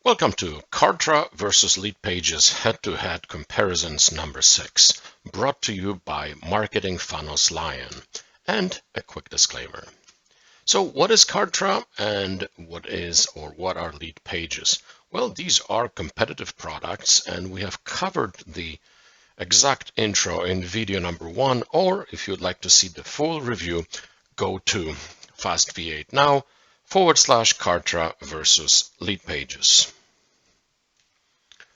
Welcome to Kartra versus LeadPages head-to-head comparisons number 6, brought to you by Marketing Funnels Lion. And a quick disclaimer. So what is Kartra and what are LeadPages? Well, these are competitive products and we have covered the exact intro in video number 1, or if you'd like to see the full review, go to FastV8 now /Kartra versus LeadPages.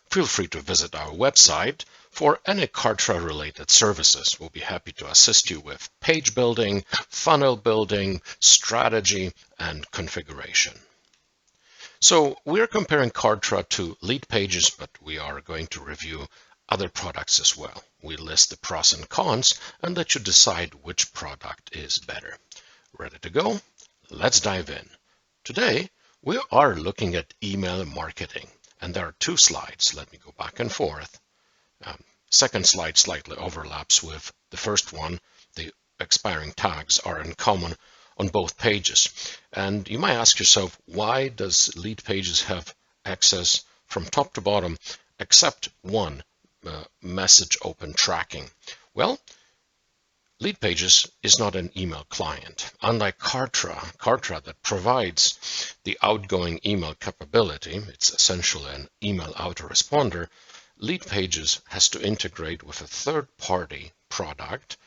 Feel free to visit our website for any Kartra related services. We'll be happy to assist you with page building, funnel building, strategy, and configuration. So we're comparing Kartra to LeadPages, but we are going to review other products as well. We list the pros and cons and let you decide which product is better. Ready to go? Let's dive in. Today, we are looking at email marketing, and there are 2 slides. Let me go back and forth. Second slide slightly overlaps with the first one. The expiring tags are in common on both pages. And you might ask yourself, why does LeadPages have access from top to bottom except one, message open tracking? Well, LeadPages is not an email client. Unlike Kartra that provides the outgoing email capability, it's essentially an email autoresponder, LeadPages has to integrate with a third-party product,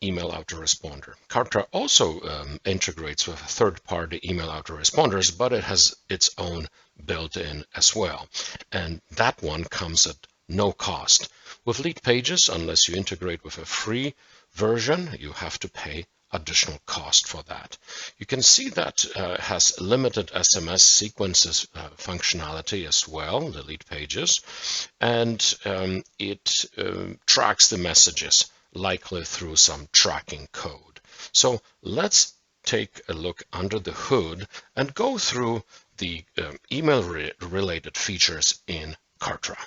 email autoresponder. Kartra also integrates with third-party email autoresponders, but it has its own built-in as well. And that one comes at no cost. With LeadPages, unless you integrate with a free version, you have to pay additional cost for that. You can see that has limited SMS sequences functionality as well, the LeadPages, and it tracks the messages likely through some tracking code. So let's take a look under the hood and go through the email related features in Kartra.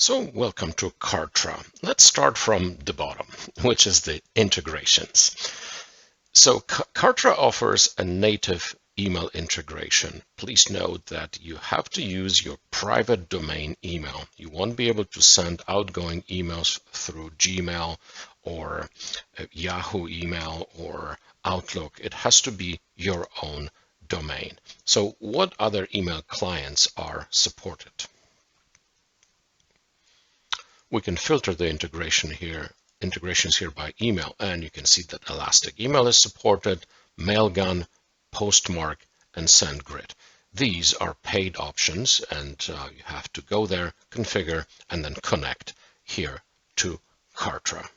So welcome to Kartra. Let's start from the bottom, which is the integrations. So Kartra offers a native email integration. Please note that you have to use your private domain email. You won't be able to send outgoing emails through Gmail or Yahoo email or Outlook. It has to be your own domain. So what other email clients are supported? We can filter the integrations here by email, and you can see that Elastic Email is supported, MailGun, Postmark, and SendGrid. These are paid options, and you have to go there, configure, and then connect here to Kartra.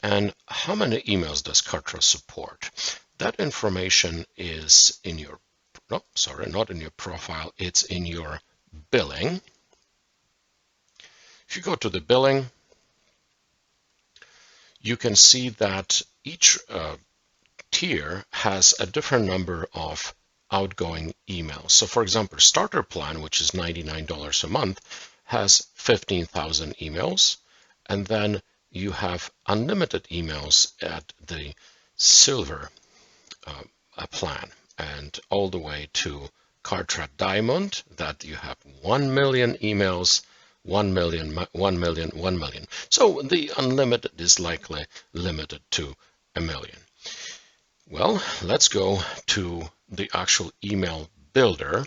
And how many emails does Kartra support? That information is in your not in your profile, it's in your billing. If you go to the billing, you can see that each tier has a different number of outgoing emails. So for example, starter plan, which is $99 a month, has 15,000 emails. And then you have unlimited emails at the silver plan, and all the way to Kartra Diamond, that you have 1 million emails, 1 million, 1 million, 1 million. So the unlimited is likely limited to 1 million. Well, let's go to the actual email builder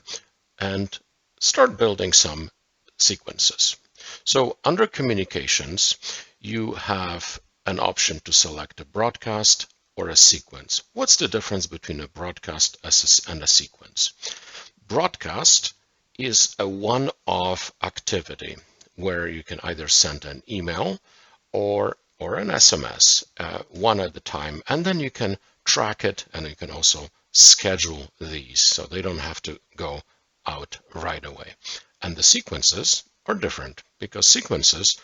and start building some sequences. So under communications, you have an option to select a broadcast or a sequence. What's the difference between a broadcast and a sequence? Broadcast is a one-off activity where you can either send an email or an SMS one at a time, and then you can track it, and you can also schedule these so they don't have to go out right away. And the sequences are different because sequences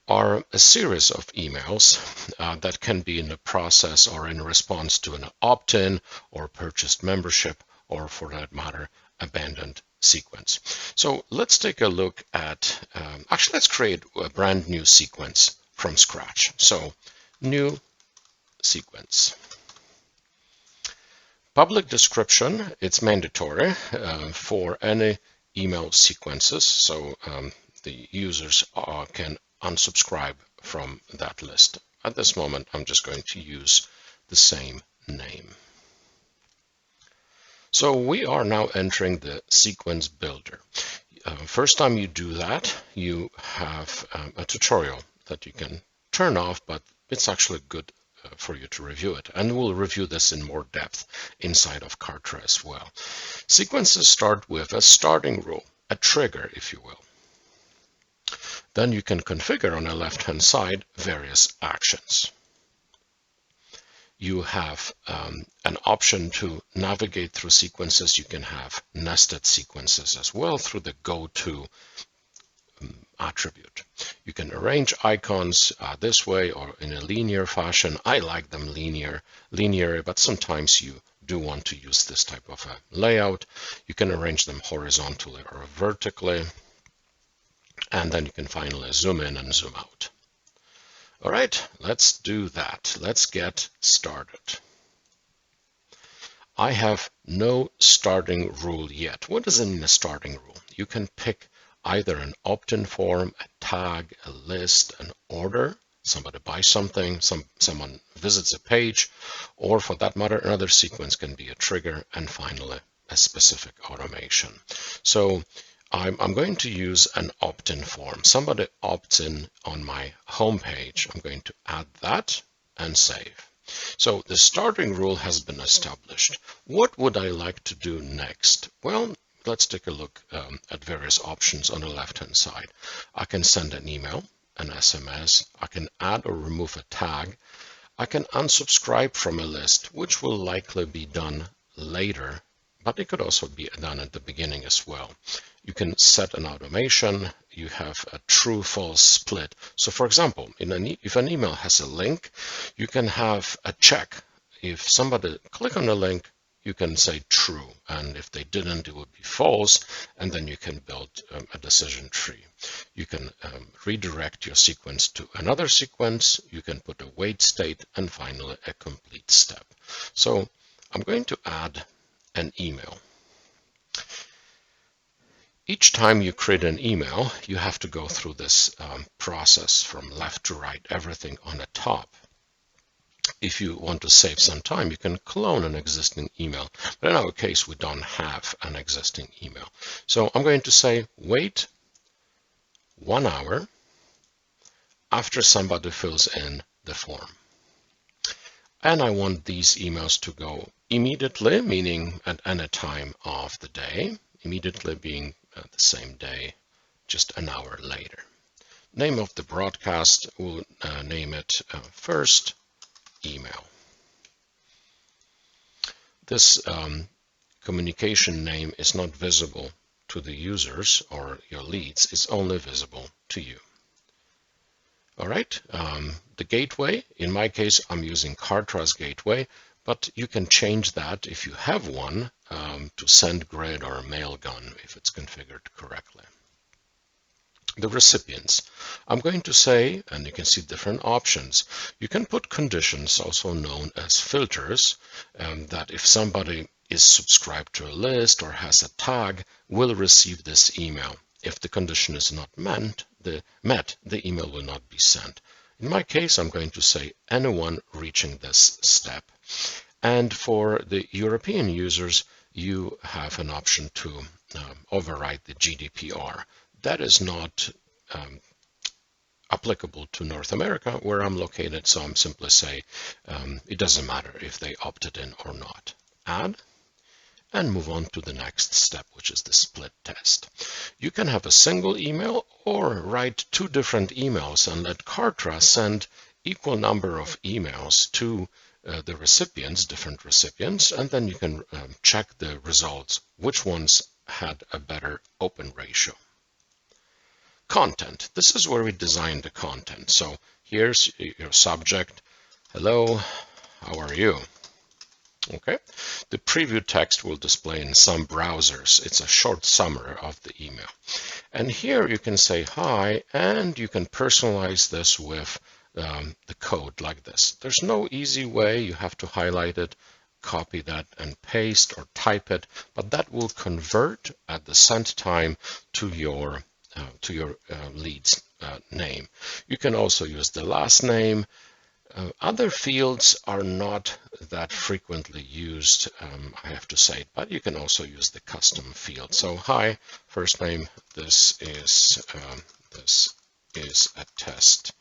are a series of emails that can be in a process or in response to an opt-in or purchased membership, or for that matter, abandoned sequence. So let's take a look at, actually, let's create a brand new sequence from scratch. So new sequence. Public description, it's mandatory for any email sequences, so the users can unsubscribe from that list. At this moment, I'm just going to use the same name. So we are now entering the sequence builder. First time you do that, you have a tutorial that you can turn off, but it's actually good for you to review it. And we'll review this in more depth inside of Kartra as well. Sequences start with a starting rule, a trigger, if you will. Then you can configure on the left-hand side various actions. You have an option to navigate through sequences. You can have nested sequences as well through the go-to attribute. You can arrange icons this way or in a linear fashion. I like them linear, but sometimes you do want to use this type of a layout. You can arrange them horizontally or vertically. And then you can finally zoom in and zoom out. All right, let's do that. Let's get started. I have no starting rule yet. What does it mean, a starting rule? You can pick either an opt-in form, a tag, a list, an order. Somebody buys something, someone visits a page, or for that matter, another sequence can be a trigger, and finally, a specific automation. So I'm going to use an opt-in form. Somebody opts in on my home page. I'm going to add that and save. So the starting rule has been established. What would I like to do next? Well, let's take a look at various options on the left-hand side. I can send an email, an SMS. I can add or remove a tag. I can unsubscribe from a list, which will likely be done later, but it could also be done at the beginning as well. You can set an automation. You have a true-false split. So for example, if an email has a link, you can have a check. If somebody click on the link, you can say true. And if they didn't, it would be false. And then you can build a decision tree. You can redirect your sequence to another sequence. You can put a wait state and finally a complete step. So I'm going to add an email. Each time you create an email, you have to go through this process from left to right, everything on the top. If you want to save some time, you can clone an existing email. But in our case, we don't have an existing email. So I'm going to say, wait 1 hour after somebody fills in the form. And I want these emails to go immediately, meaning at any time of the day, immediately being the same day, just an hour later. Name of the broadcast, we'll name it first email. This communication name is not visible to the users or your leads. It's only visible to you. All right, the gateway, in my case, I'm using Kartra's gateway, but you can change that if you have one to SendGrid or MailGun if it's configured correctly. The recipients, I'm going to say, and you can see different options. You can put conditions, also known as filters, that if somebody is subscribed to a list or has a tag, will receive this email. If the condition is not met, the email will not be sent. In my case, I'm going to say anyone reaching this step. And for the European users, you have an option to override the GDPR. That is not applicable to North America, where I'm located, so I'm simply say it doesn't matter if they opted in or not. Add, and move on to the next step, which is the split test. You can have a single email or write 2 different emails and let Kartra send equal number of emails to the recipients, different recipients, and then you can check the results, which ones had a better open ratio. Content. This is where we design the content. So here's your subject. Hello, how are you? Okay. The preview text will display in some browsers. It's a short summary of the email. And here you can say hi, and you can personalize this with the code like this. There's no easy way. You have to highlight it. copy that and paste or type it, but that will convert at the send time to your lead's name. You can also use the last name. Other fields are not that frequently used, I have to say, but you can also use the custom field. So, hi, first name, this is a test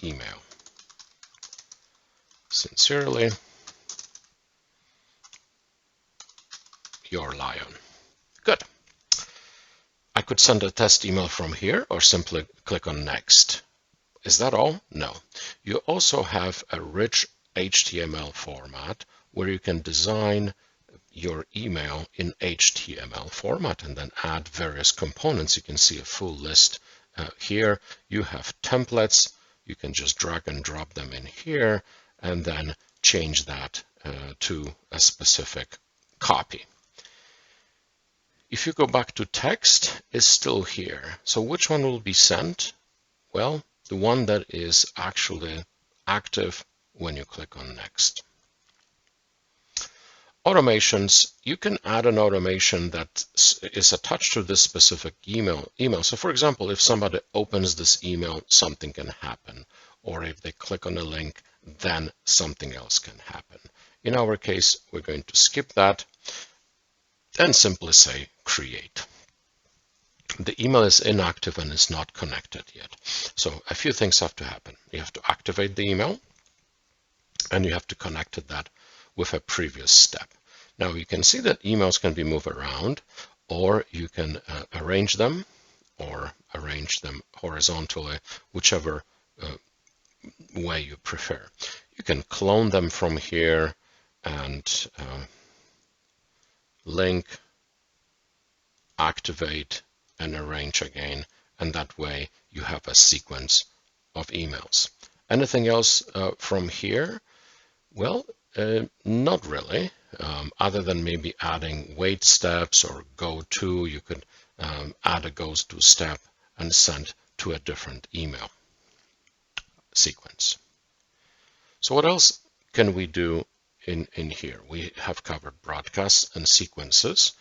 email. Sincerely, your Lion. Good. I could send a test email from here or simply click on next. Is that all? No. You also have a rich HTML format where you can design your email in HTML format and then add various components. You can see a full list here. You have templates. You can just drag and drop them in here and then change that to a specific copy. If you go back to text, it's still here. So which one will be sent? Well, the one that is actually active when you click on next. Automations, you can add an automation that is attached to this specific email. So for example, if somebody opens this email, something can happen. Or if they click on a link, then something else can happen. In our case, we're going to skip that and simply say create. The email is inactive and is not connected yet. So a few things have to happen. You have to activate the email and you have to connect that with a previous step. Now you can see that emails can be moved around, or you can arrange them horizontally, whichever way you prefer. You can clone them from here and link, activate, and arrange again, and that way you have a sequence of emails. Anything else from here? Well, not really, other than maybe adding wait steps or go to. You could add a goes to step and send to a different email sequence. So what else can we do in here? We have covered broadcasts and sequences.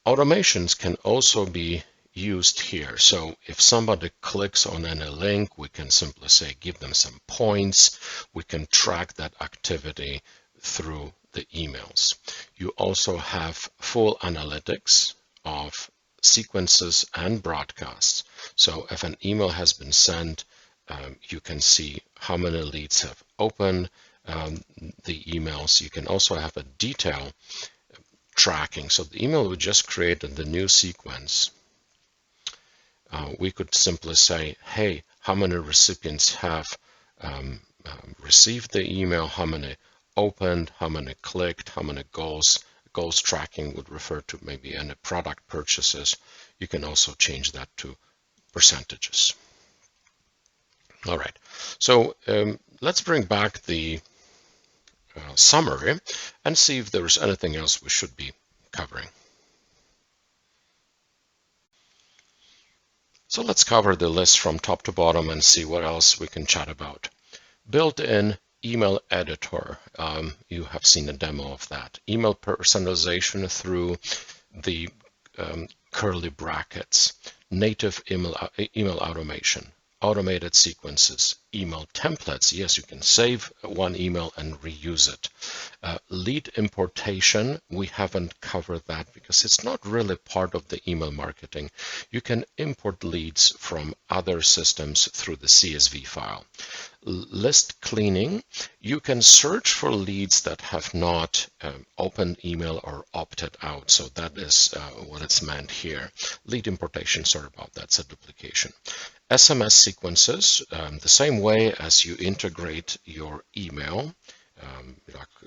Automations can also be used here. So if somebody clicks on any link, we can simply say, give them some points. We can track that activity through the emails. You also have full analytics of sequences and broadcasts. So if an email has been sent, you can see how many leads have opened the emails. You can also have a detail tracking. So the email we just created, the new sequence, we could simply say, hey, how many recipients have received the email, how many opened, how many clicked, how many goals. Goals tracking would refer to maybe any product purchases. You can also change that to percentages. All right, so let's bring back the summary and see if there's anything else we should be covering. So let's cover the list from top to bottom and see what else we can chat about. Built-in email editor. You have seen a demo of that. Email personalization through the curly brackets. Native email automation. Automated sequences, email templates. Yes, you can save one email and reuse it. Lead importation, we haven't covered that because it's not really part of the email marketing. You can import leads from other systems through the CSV file. List cleaning, you can search for leads that have not opened email or opted out. So that is what it's meant here. Lead importation, sorry about that, it's a duplication. SMS sequences, the same way as you integrate your email.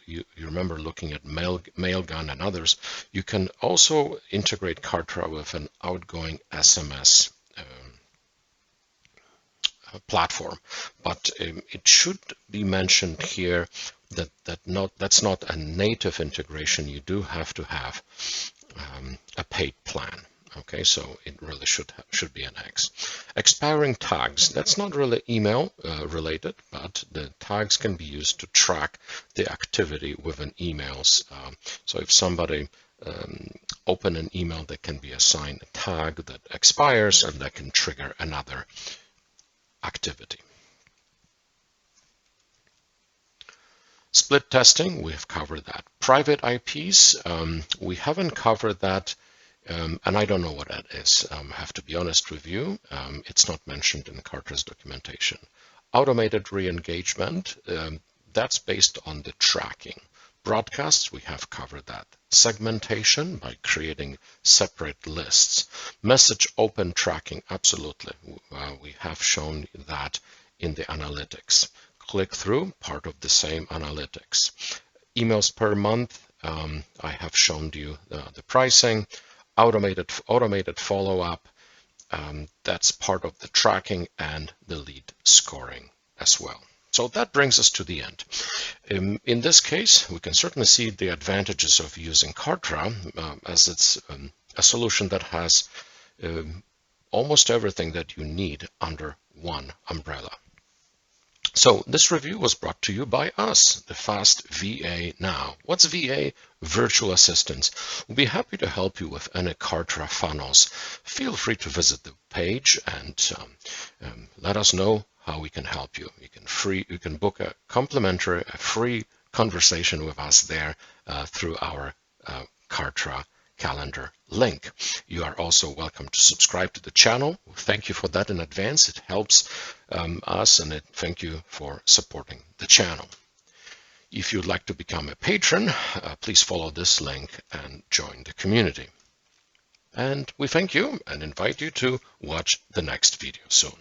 You remember looking at MailGun and others, you can also integrate Kartra with an outgoing SMS platform. But it should be mentioned here that that's not a native integration. You do have to have a paid plan. Okay, so it really should be an X. Expiring tags, that's not really email related, but the tags can be used to track the activity within emails. So if somebody open an email, that can be assigned a tag that expires and that can trigger another activity. Split testing, we have covered that. Private IPs, we haven't covered that. And I don't know what that is. I have to be honest with you. It's not mentioned in Kartra's documentation. Automated re-engagement, that's based on the tracking. Broadcasts, we have covered that. Segmentation by creating separate lists. Message open tracking, absolutely. We have shown that in the analytics. Click through, part of the same analytics. Emails per month, I have shown you the pricing. Automated follow-up, that's part of the tracking and the lead scoring as well. So that brings us to the end. In this case, we can certainly see the advantages of using Kartra, as it's a solution that has almost everything that you need under one umbrella. So this review was brought to you by us, the Fast VA Now. What's VA? Virtual Assistants. We'll be happy to help you with any Kartra funnels. Feel free to visit the page and let us know how we can help you. You can book a complimentary, free conversation with us there through our Kartra calendar link. You are also welcome to subscribe to the channel. Thank you for that in advance. It helps us, and thank you for supporting the channel. If you'd like to become a patron, please follow this link and join the community. And we thank you and invite you to watch the next video soon.